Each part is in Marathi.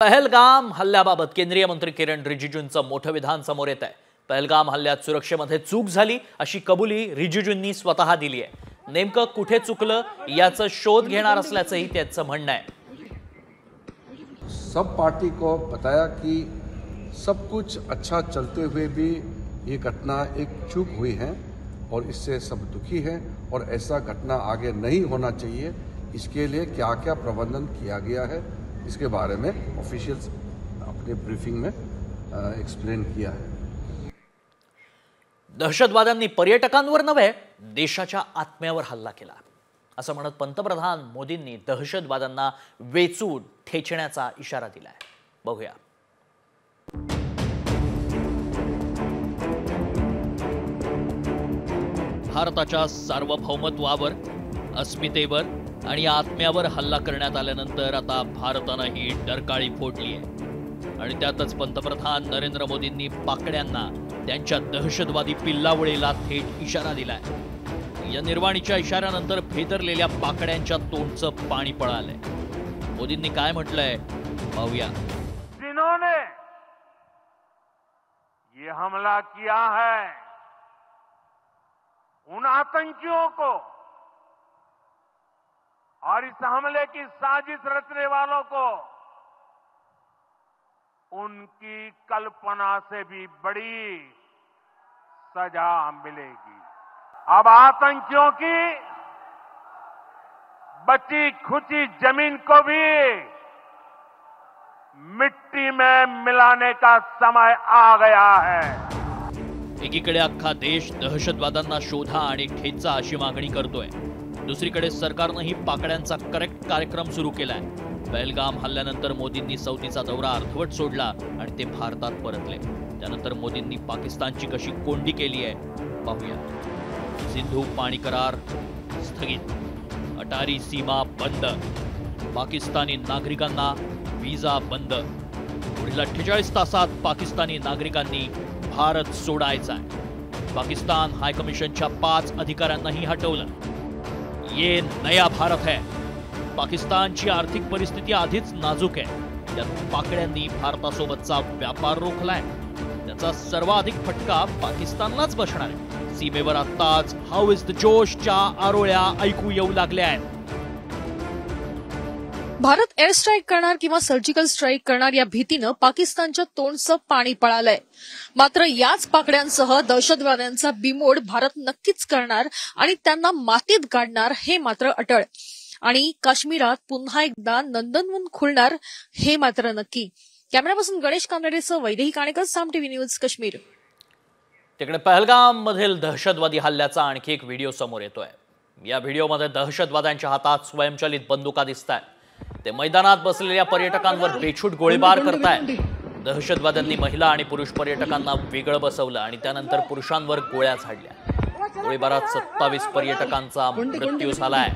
पहलगाम हल्ल्याबाबत केंद्रीय मंत्री किरण रिजिजूंचं मोठं विधान समोर येत आहे। पहलगाम हल्ल्यात सुरक्षेमध्ये चूक झाली अशी कबुली रिजिजूंनी स्वतः दिली आहे। नेमकं कुठे चुकलं याचा शोध घेणार असल्याचंही त्याचं म्हणणं आहे। सब पार्टी को बताया कि सब कुछ अच्छा चलते हुए भी ये घटना एक चूक हुई है और इससे सब दुखी हैं और ऐसा घटना आगे नहीं होना चाहिए। इसके लिए क्या क्या प्रबंधन किया गया है इसके बारे में ऑफिशियल्स अपने ब्रीफिंग में एक्सप्लेन किया है। दहशतवाद्यांनी पर्यटकांवर नव्हे देशाच्या आत्म्यावर हल्ला केला असं म्हणत पंतप्रधान मोदींनी दहशतवाद्यांना वेचून ठेचण्याचा इशारा दिलाय। बघूया। भारताच्या सार्वभौमत्वावर, अस्मितेवर आणि आत्म्यावर हल्ला करण्यात आल्यानंतर आता भारतानेही डरकाळी फोडली आहे आणि त्यातच पंतप्रधान नरेंद्र मोदींनी पाकड्यांना त्यांच्या दहशतवादी पिल्लावळीला थेट इशारा दिलाय। या निर्वाणीच्या इशाऱ्यानंतर भेदरलेल्या पाकड्यांच्या तोंडचं पाणी पळालंय। मोदींनी काय म्हटलंय पाहूया। जिन्होंने ये हमला किया है उन आतंकियों को और इस हमले की साजिश रचने वालों को उनकी कल्पना से भी बड़ी सजा मिलेगी। अब आतंकियों की बची खुची जमीन को भी मिट्टी में मिलाने का समय आ गया है। एकीकडे अख्खा देश दहशतवाद्यांना शोधा आणि ठेचा अशी मागणी करतोय, दुसरीकडे सरकारनेही पाकड्यांचा करेक्ट कार्यक्रम सुरू केलाय। पहलगाम हल्ल्यानंतर मोदींनी सौदीचा दौरा अर्धवट सोडला आणि ते भारतात परतले। त्यानंतर मोदींनी पाकिस्तानची कशी कोंडी केली आहे पाहूया। सिंधू पाणी करार स्थगित, अटारी सीमा बंद, पाकिस्तानी नागरिकांना व्हिसा बंद, पुढील 48 तासात पाकिस्तानी नागरिकांनी भारत सोडायचा आहे। पाकिस्तान हाय कमिशनच्या 5 अधिकाऱ्यांनाही हटवलं। ये नया भारत है। पाकिस्तानची आर्थिक परिस्थिती आधीच नाजूक आहे, त्यात पाकड्यांनी भारतासोबतचा व्यापार रोखलाय। त्याचा सर्वाधिक फटका पाकिस्तानलाच बसणार आहे। सीमेवर आताच हाऊ इज द जोशच्या आरोळ्या ऐकू येऊ लागल्या आहेत। भारत एअर स्ट्राईक करणार किंवा सर्जिकल स्ट्राईक करणार या भीतीनं पाकिस्तानच्या तोंडचं पाणी पळालंय। मात्र याच पाकड्यांसह दहशतवाद्यांचा बिमोड भारत नक्कीच करणार आणि त्यांना मातीत गाडणार हे मात्र अटळ। आणि काश्मीरात पुन्हा एकदा नंदनवन खुलणार हे मात्र नक्की। कॅमेरापासून गणेश कानडेसह वैदेही काणेकर, साम टीव्ही न्यूज, काश्मीर। तिकडे पहलगाम मधील दहशतवादी हल्ल्याचा आणखी एक व्हिडिओ समोर येतोय। या व्हिडिओमध्ये दहशतवाद्यांच्या हातात स्वयंचलित बंदुका दिसतायत। ते मैदानात बसलेल्या पर्यटकांवर बेछूट गोळीबार करतायत। दहशतवाद्यांनी महिला आणि पुरुष पर्यटकांना वेगळं बसवलं आणि त्यानंतर पुरुषांवर गोळ्या झाडल्या। गोळीबारात 27 पर्यटकांचा मृत्यू झालाय।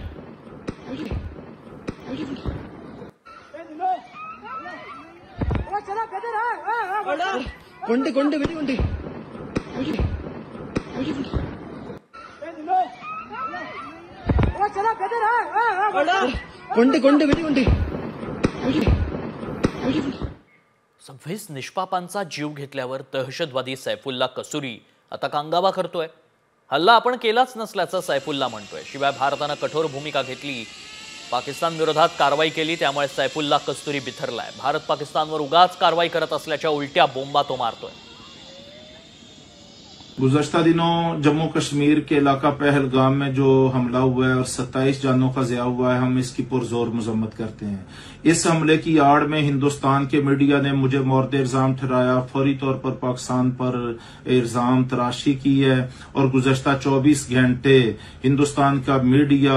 सव्वीस निष्पापांचा जीव घेतल्यावर दहशतवादी सैफुल्ला कसूरी आता कांगावा करतोय। हल्ला आपण केलाच नसल्याचं सैफुल्ला म्हणतोय। शिवाय भारतानं कठोर भूमिका घेतली, पाकिस्तान विरोधात कारवाई केली, त्यामुळे सैफुल्ला कस्तुरी बिथरलाय। भारत पाकिस्तानवर उगाच कारवाई करत असल्याच्या उलट्या बोंबा तो मारतोय। गुज़श्ता दिनों जम्मू कश्मीर के इलाका पहलगाम में जो हमला हुआ है और 27 जानों का ज़िया हुआ है, हम इसकी पुरजोर मजम्मत करते हैं। इस हमले की आड़ में हिंदुस्तान के मीडिया ने मुझे मोर्द इल्जाम ठहराया, फौरी तौर पर पाकिस्तान पर इल्जाम तराशी की है और गुज़श्ता 24 घंटे हिंदुस्तान का मीडिया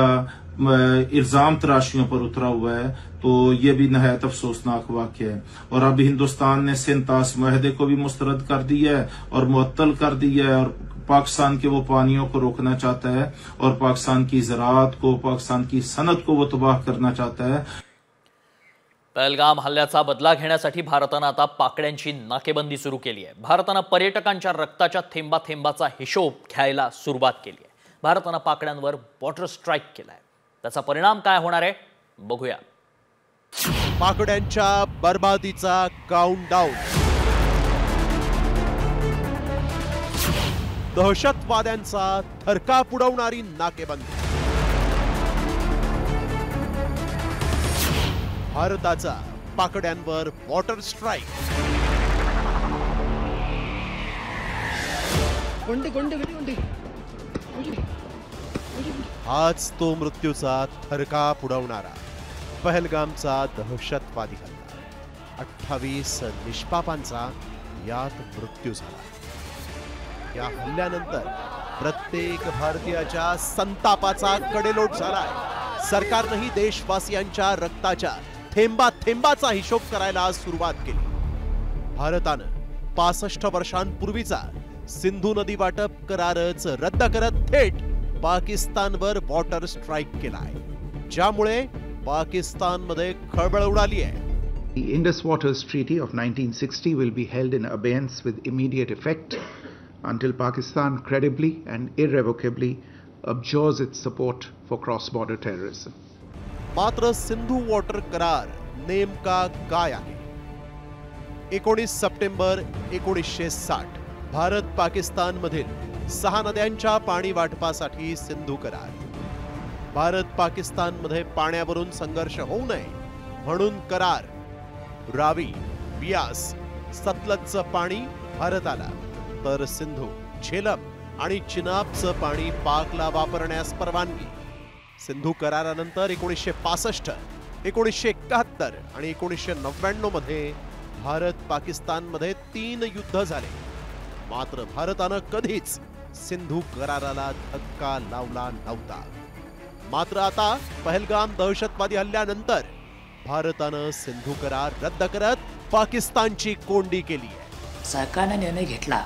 इल्जाम तराशियों पर उतरा हुआ है, तो ये भी नहायत अफसोसनाक वाक़या है। और अब हिंदुस्तान ने सिंतास मुआहदे को भी मुस्तरद कर दिया है और मुअत्तल कर दिया है और पाकिस्तान के वो पानियों को रोकना चाहता है और पाकिस्तान की ज़राअत को, पाकिस्तान की सनत को वो तबाह करना चाहता है। पहलगाम हल्ल्याचा बदला घेण्यासाठी भारतानं आता पाकड्यांची नाकेबंदी सुरू केली आहे। भारतानं पर्यटकांच्या रक्ताच्या थेंबा थेंबाचा हिशोब घ्यायला सुरुवात केली आहे। भारतानं पाकड्यांवर वॉटर स्ट्राईक केलाय। त्याचा परिणाम काय होणार आहे बघूया। पाकड्यांच्या बर्बादीचा काउंटडाऊन, दहशतवाद्यांचा थरकाप उडवणारी नाकेबंदी, भारताचा पाकड्यांवर वॉटर स्ट्राईक, हाच तो मृत्यूचा थरकाप उडवणारा पहलगामचा दहशतवादी हल्ला. 28 निष्पापांचा यात मृत्यू झाला. या हल्ल्यानंतर प्रत्येक भारतीयाच्या संतापाचा कडेलोट झालाय. सरकारनेही देशवासियांच्या रक्ताच्या थेंबा थेंबाचा हिशोब करायला सुरुवात केली. भारतानं 65 वर्षांपूर्वीचा सिंधू नदी वाटप करारच रद्द करत थेट पाकिस्तानवर वॉटर स्ट्राईक केलाय, ज्यामुळे पाकिस्तानमध्ये खळबळ उडाली आहे. The Indus Waters Treaty of 1960 will be held in abeyance with immediate effect until Pakistan credibly and irrevocably abjures its support for cross-border terrorism. मात्र सिंधू वॉटर करार नेमका काय आहे? 19 सप्टेंबर 1960 भारत पाकिस्तान मधील 6 नद्यांच्या पाणी वाटपासाठी सिंधू करार. भारत पाकिस्तान मध्ये पाण्यावरून संघर्ष होऊ नये म्हणून करार. रावी, बियास, सतलजचं पाणी भारताला, तर सिंधू, झेलम आणि चिनाबचं पाणी पाकला वापरण्यास परवानगी. सिंधू करारानंतर 1965, 1971 आणि 1999 मध्ये भारत पाकिस्तानमध्ये 3 युद्ध झाले. मात्र भारतानं कधीच सिंधू कराराला धक्का लावला नव्हता. मात्र आता पहलगाम दहशतवादी हल्ल्यानंतर भारतानं सिंधू करार रद्द करत पाकिस्तानची कोंडी केली आहे. सरकारने निर्णय घेतला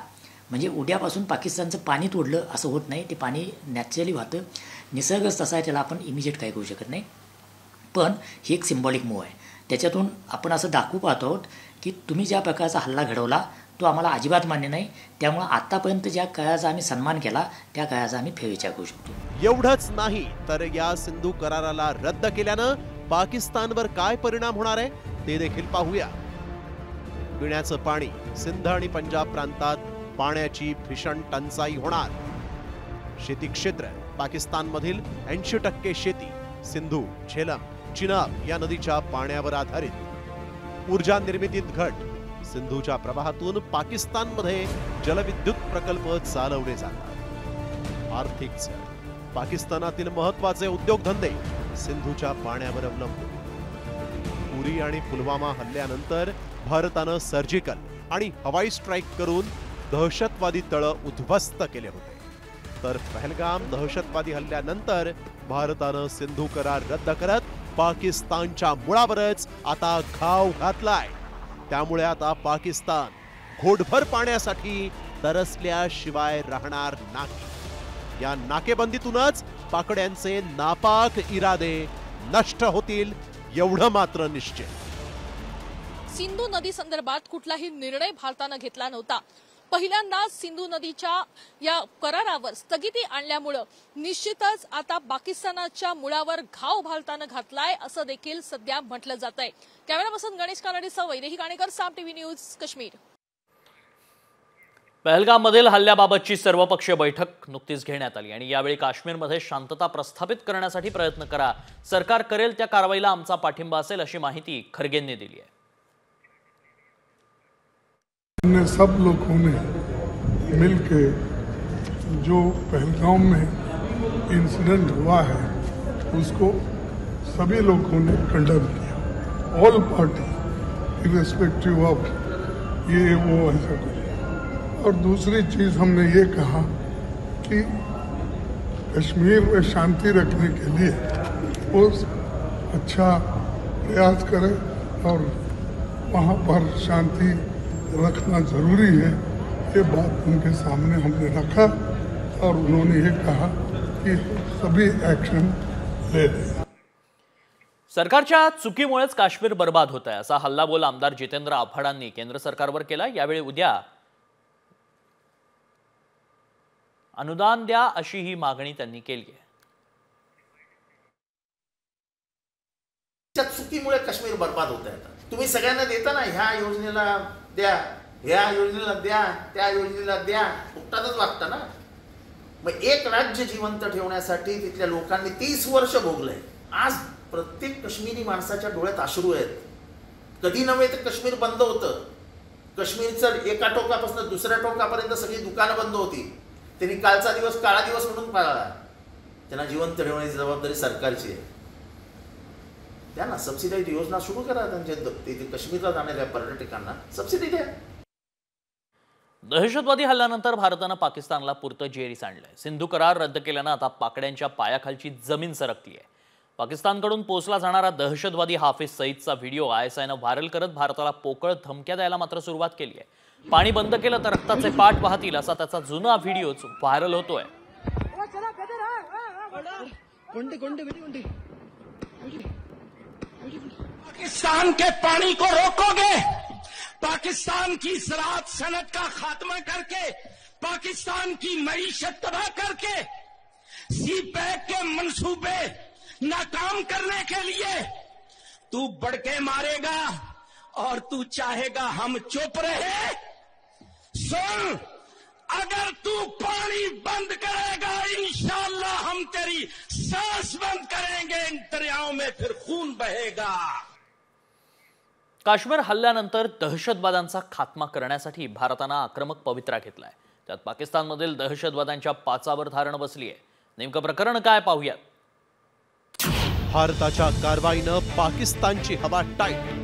म्हणजे उद्यापासून पाकिस्तानचं पाणी तोडलं असं होत नाही. ते पाणी नॅचरली वाहतं, निसर्गच तसा आहे, त्याला आपण इमिजिएट काही करू शकत नाही. पण ही एक सिम्बॉलिक मूव आहे. त्याच्यातून आपण असं दाखवू पाहतो आहोत की तुम्ही ज्या प्रकारचा हल्ला घडवला तो आम्हाला अजिबात मान्य नाही. त्यामुळे आतापर्यंत ज्या काळाचा आम्ही सन्मान केला त्या काळाचा आम्ही फेरविचार करू शकतो. एवढंच नाही तर या सिंधू कराराला रद्द केल्यानं पाकिस्तानवर काय परिणाम होणार आहे ते देखील पाहूया. पिण्याचं पाणी, सिंध आणि पंजाब प्रांतात पाण्याची भीषण टंचाई होणार. शेती क्षेत्र, पाकिस्तानमधील 80% शेती सिंधू, झेलम, चिनाब या नदीच्या पाण्यावर आधारित. ऊर्जा निर्मितीत घट, सिंधूच्या प्रवाहातून पाकिस्तानमध्ये जलविद्युत प्रकल्प चालवले जातात. आर्थिक चढ, पाकिस्तानातील महत्वाचे उद्योगधंदे सिंधूच्या पाण्यावर अवलंबून. उरी आणि पुलवामा हल्ल्यानंतर भारतानं सर्जिकल आणि हवाई स्ट्राईक करून दहशतवादी तळं उद्ध्वस्त केले होते. तर पहलगाम दहशतवादी हल्ल्यानंतर भारतानं सिंधू करार रद्द करत पाकिस्तानच्या मुळावरच आता घाव घातलाय. त्यामुळे आता पाकिस्तान घोटभर पाण्यासाठी तरसल्याशिवाय राहणार नाही. या नाकेबंदीतूनच पाकड्यांचे नापाक इरादे नष्ट होतील एवढं मात्र निश्चित. सिंधू नदी संदर्भात कुठलाही निर्णय भारतानं घेतला नव्हता. पहिल्यांदा सिंधू नदीच्या या करारावर स्थगिती आणल्यामुळे निश्चितच आता पाकिस्तानाच्या मुळावर घाव भारतानं घातलाय असं देखील सध्या म्हटलं जात आहे. कॅमेरापर्सन गणेश कानडेसह वैदेही काणेकर, साम टीव्ही न्यूज, काश्मीर. पहलगाममधील हल्ल्याबाबतची सर्वपक्षीय बैठक नुकतीच घेण्यात आली आणि यावेळी काश्मीरमध्ये शांतता प्रस्थापित करण्यासाठी प्रयत्न करा, सरकार करेल त्या कारवाईला आमचा पाठिंबा असेल अशी माहिती खरगेंनी दिली आहे. सब लोगों ने मिलके जो पहलगाम में इंसिडेंट हुआ है उसको सभी लोगों ने कंडेम किया. ऑल पार्टी इरेस्पेक्टिव ऑफ ये वो ऐसा कुछ. और दूसरी चीज़ हमने ये कहा कि कश्मीर में शांति रखने के लिए वो अच्छा प्रयास करें और वहाँ पर शांति रखना जरूरी है. ये बात उनके सामने हमने रखा और उन्होंने ये कहा कि सभी एक्शन ले लें. सरकारच्या चुकीमुळेच काश्मीर बर्बाद होत आहे असा हल्लाबोल आमदार जितेंद्र आव्हाडांनी केंद्र सरकारवर केला. यावेळी उद्या अनुदान द्या अशी ही मागणी त्यांनी केली आहे. त्या चुकीमुळे काश्मीर बर्बाद होत आहे. तुम्ही सगळ्यांना देता ना, ह्या योजनेला द्या, ह्या योजनेला द्या, त्या योजनेला द्या, फुकटातच वागता ना. मग एक राज्य जिवंत ठेवण्यासाठी तिथल्या लोकांनी 30 वर्ष भोगलंय. आज प्रत्येक काश्मीरी माणसाच्या डोळ्यात अश्रू आहेत. कधी नव्हे तर काश्मीर बंद होतं. काश्मीरचं एका टोकापासून दुसऱ्या टोकापर्यंत सगळी दुकानं बंद होती. त्यांनी कालचा दिवस काळा दिवस म्हणून पाळला. त्यांना जिवंत ठेवण्याची जबाबदारी सरकारची आहे. त्यांना सबसिडाईज योजना सुरू करा. त्यांच्या काश्मीरला जाणाऱ्या पर्यटकांना सबसिडी द्या. दहशतवादी हल्ल्यानंतर भारतानं पाकिस्तानला पुरतं जेरी सांडलंय. सिंधू करार रद्द केल्यानं आता पाकड्यांच्या पायाखालची जमीन सरकली आहे. पाकिस्तानकडून पोचला जाणारा दहशतवादी हाफिज सईदचा व्हिडिओ ISIनं व्हायरल करत भारताला पोकळ धमक्या द्यायला मात्र सुरुवात केली आहे. पाणी बंद केलं तर रक्ताचे पाठ वाहतील असा त्याचा जुना व्हिडिओच व्हायरल होतोय. पाकिस्तान के पानी को रोकोगे, पाकिस्तान की ज़राअत सनत का खात्मा करके, पाकिस्तान की मईशत तबाह करके, CPEC के मंसूबे नाकाम करने के लिए तू बड़के मारेगा और तू चाहेगा हम चुप रहे. सुन, अगर तू पानी बंद करेगा इंशाअल्लाह हम तेरी सांस बंद करेंगे. इन दरियाओं में फिर खून बहेगा. काश्मीर हल्ल्यानंतर दहशतवाद्यांचा खात्मा करण्यासाठी भारतानं आक्रमक पवित्रा घेतलाय. त्यात पाकिस्तानमधील दहशतवाद्यांच्या पाचावर धारण बसली आहे. नेमकं प्रकरण काय पाहूयात. भारताच्या कारवाईनं पाकिस्तानची हवा टाईट.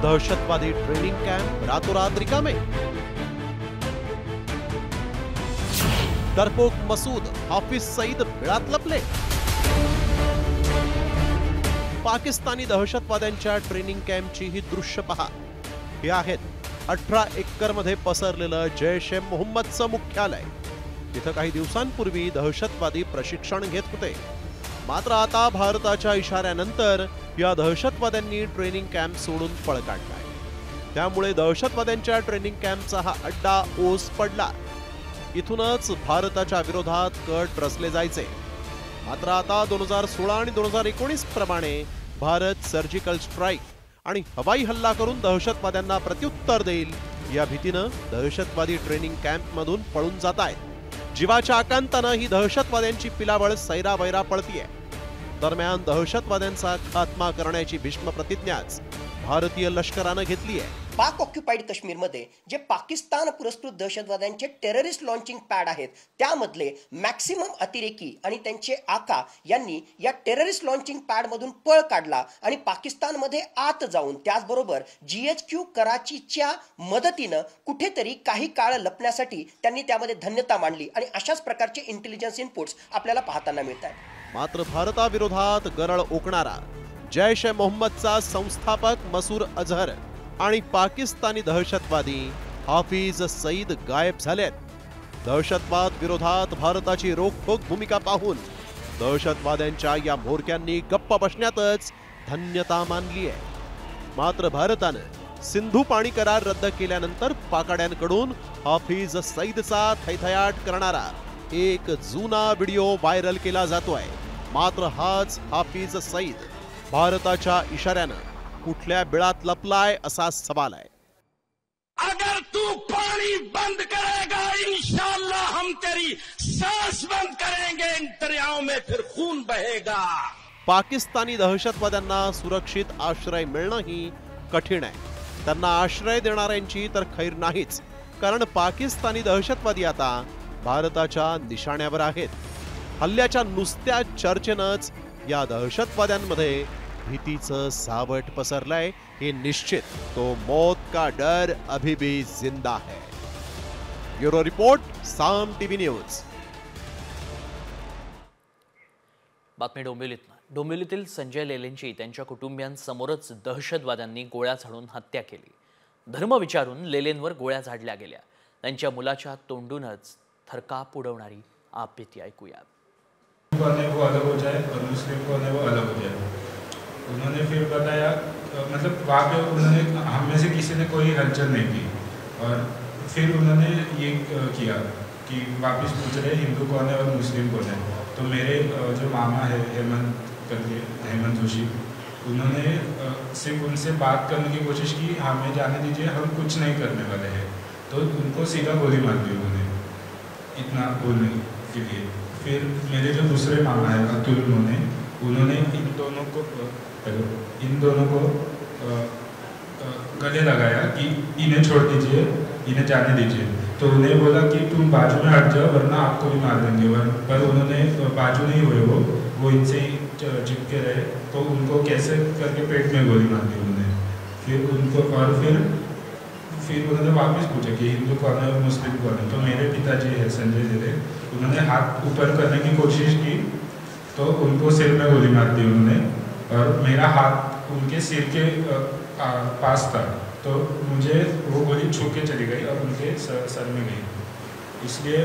दहशतवादी ट्रेनिंग कॅम्प रातोरात रिकामे. डरपोक मसूद हाफिज सईद बिळात लपले. पाकिस्तानी दहशतवाद्यांच्या ट्रेनिंग कॅम्पची ही दृश्य पहा. हे आहेत 18 एकरमध्ये पसरलेलं जैश-ए-मोहम्मदचं मुख्यालय. तिथं काही दिवसांपूर्वी दहशतवादी प्रशिक्षण घेत होते. मात्र आता भारताच्या इशाऱ्यानंतर या दहशतवाद्यांनी ट्रेनिंग कॅम्प सोडून पळ काढलाय. त्यामुळे दहशतवाद्यांच्या ट्रेनिंग कॅम्पचा हा अड्डा ओस पडला. इथूनच भारताच्या विरोधात कट रचले जायचे. मात्र आता 2016 आणि 2019 प्रमाणे भारत सर्जिकल स्ट्राईक आणि हवाई हल्ला करून दहशतवाद्यांना प्रत्युत्तर देईल या भीतीनं दहशतवादी ट्रेनिंग कॅम्पमधून पळून जात आहेत. जीवाच्या आकांतानं ही दहशतवाद्यांची पिलावळ सैरावैरा पळतीये. दरम्यान दहशतवाद्यांचा खात्मा करण्याची भीष्म प्रतिज्ञाच भारतीय लष्करानं घेतली आहे. पाक ऑक्युपाईड काश्मीरमध्ये जे पाकिस्तान पुरस्कृत दहशतवाद्यांचे टेररिस्ट लॉन्चिंग पॅड आहेत त्यामधले मॅक्सिमम अतिरेकी आणि त्यांचे आका यांनी या टेररिस्ट लॉन्चिंग पॅडमधून पळ काढला आणि पाकिस्तानमध्ये आत जाऊन त्याचबरोबर GHQ कराचीच्या मदतीनं कुठेतरी काही काळ लपण्यासाठी त्यांनी त्यामध्ये धन्यता मांडली आणि अशाच प्रकारचे इंटेलिजन्स इनपुट्स आपल्याला पाहताना मिळतात. मात्र भारताविरोधात गरळ ओकणारा जैश-ए-मोहम्मदचा संस्थापक मसूद अझहर आणि पाकिस्तानी दहशतवादी हाफिज सईद गायब झालेत. दहशतवाद विरोधात भारताची रोखठोक भूमिका पाहून दहशतवाद्यांच्या या म्होरक्यांनी गप्प बसण्यातच धन्यता मानली आहे. मात्र भारतानं सिंधू पाणी करार रद्द केल्यानंतर पाकड्यांकडून हाफिज सईदचा थैथयाट करणारा एक जुना व्हिडिओ व्हायरल केला जातोय. मात्र हाच हाफिज सईद भारताच्या इशाऱ्यानं कुठल्या बिळात लपलाय असा सवाल आहे. अगर तू पानी बंद करेगा इंशाअल्लाह हम तेरी सांस बंद करेंगे. इन दरियाओं में फिर खून बहेगा. पाकिस्तानी दहशतवाद्यांना सुरक्षित आश्रय मिळणंही कठीण आहे. त्यांना आश्रय देणाऱ्यांची तर खैर नाहीच. कारण पाकिस्तानी दहशतवादी आता भारताच्या निशाण्यावर आहेत. हल्ल्याच्या नुसत्या चर्चेनंच या दहशतवाद्यांमध्ये भीतीचं सावट पसरलंय हे निश्चित. तो मौत का डर अभी भी जिंदा है. ब्युरो रिपोर्ट, साम टीव्ही न्यूज. बातमी डोंबिवलीतील संजय लेलेंची त्यांच्या कुटुंबियांसमोरच दहशतवाद्यांनी गोळ्या झाडून हत्या केली. धर्म विचारून लेलेंवर गोळ्या झाडल्या गेल्या. त्यांच्या मुलाच्या तोंडूनच थरकाप उडवणारी आपबीती ऐकूया. वो अलग हो जाए और मुस्लिम को वो अलग हो जाए. उन्होंने फिर बताया, मतलब वहाँ पे उन्होंने हम में से किसी ने कोई हलचल नहीं की और फिर उन्होंने ये किया कि वापस पूछ रहे हिंदू कौन है और मुस्लिम कौन है। तो मेरे जो मामा है हेमंत जोशी, उन्होंने सिर्फ उनसे बात करने की कोशिश की, हमें जाने दीजिए, हम कुछ नहीं करने वाले हैं। तो उनको सीधा गोली मार दी उन्होंने, इतना बोलने के लिए। फिर मेरे जो दूसरे मामा है अतुल, उन्होंने इन दोनों को गले लगाया कि इन्हें छोड़ दीजिए, इन्हें जाने दीजिए। तो उन्हें बोला कि तुम बाजू में हट जाओ वरना आपको भी मार देंगे। पर उन्होंने बाजू नहीं हुए, वो इनसे ही चिपके रहे। तो उनको कैसे करके पेट में गोली मार दी उन्होंने। फिर उनको और फिर उन्होंने वापस पूछा कि हिंदू कौन है और मुस्लिम कौन है। तो मेरे पिताजी है संजय जी, उन्होंने हाथ ऊपर करने की कोशिश की तो उनको सिर में गोली मार दी उन्होंने, और मेरा हाथ उनके सिर के पास था, तो मुझे वो गोली छू के चली गई और उनके सर में गई। इसलिए